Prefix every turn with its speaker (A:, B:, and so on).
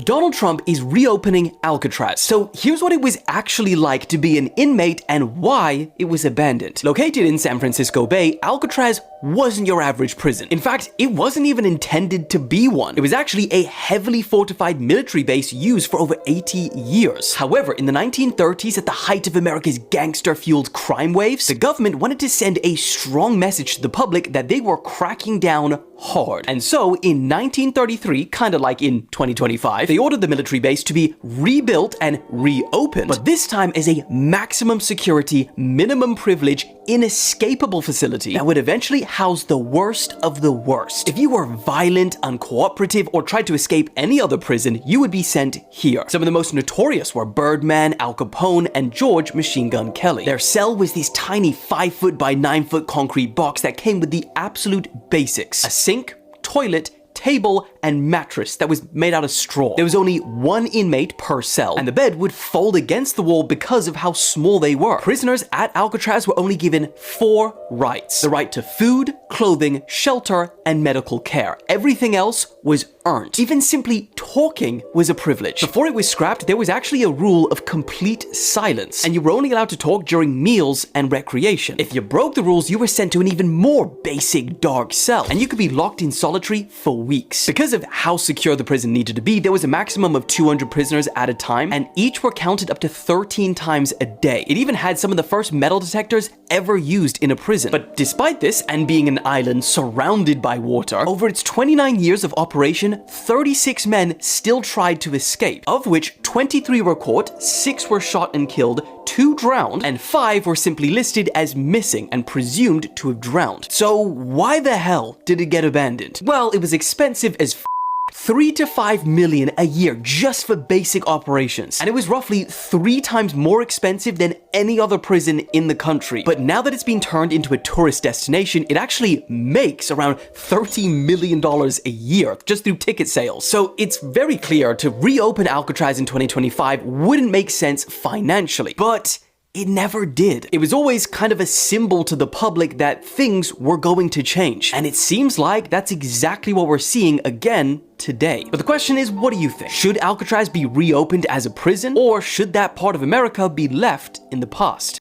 A: Donald Trump is reopening Alcatraz. So here's what it was actually like to be an inmate and why it was abandoned. Located in San Francisco Bay, Alcatraz wasn't your average prison. In fact, it wasn't even intended to be one. It was actually a heavily fortified military base used for over 80 years. However, in the 1930s, at the height of America's gangster-fueled crime waves, the government wanted to send a strong message to the public that they were cracking down hard. And so, in 1933, kind of like in 2025, they ordered the military base to be rebuilt and reopened, but this time as a maximum security, minimum privilege, inescapable facility that would eventually house the worst of the worst. If you were violent, uncooperative, or tried to escape any other prison, you would be sent here. Some of the most notorious were Birdman, Al Capone, and George Machine Gun Kelly. Their cell was this tiny 5-foot by 9-foot concrete box that came with the absolute basics: a sink, toilet, table, and mattress that was made out of straw. There was only one inmate per cell, and the bed would fold against the wall because of how small they were. Prisoners at Alcatraz were only given 4 rights: the right to food, clothing, shelter, and medical care. Everything else was earned. Even simply talking was a privilege. Before it was scrapped, there was actually a rule of complete silence, and you were only allowed to talk during meals and recreation. If you broke the rules, you were sent to an even more basic dark cell, and you could be locked in solitary for weeks. Because of how secure the prison needed to be, there was a maximum of 200 prisoners at a time, and each were counted up to 13 times a day. It even had some of the first metal detectors ever used in a prison. But despite this, and being an island surrounded by water, over its 29 years of operation, 36 men still tried to escape, of which 23 were caught, 6 were shot and killed, 2 drowned, and 5 were simply listed as missing and presumed to have drowned. So why the hell did it get abandoned? Well, it was expensive as $3 to $5 million a year just for basic operations. And it was roughly 3 times more expensive than any other prison in the country. But now that it's been turned into a tourist destination, it actually makes around $30 million a year just through ticket sales. So it's very clear to reopen Alcatraz in 2025 wouldn't make sense financially. But it never did. It was always kind of a symbol to the public that things were going to change. And it seems like that's exactly what we're seeing again today. But the question is, what do you think? Should Alcatraz be reopened as a prison, or should that part of America be left in the past?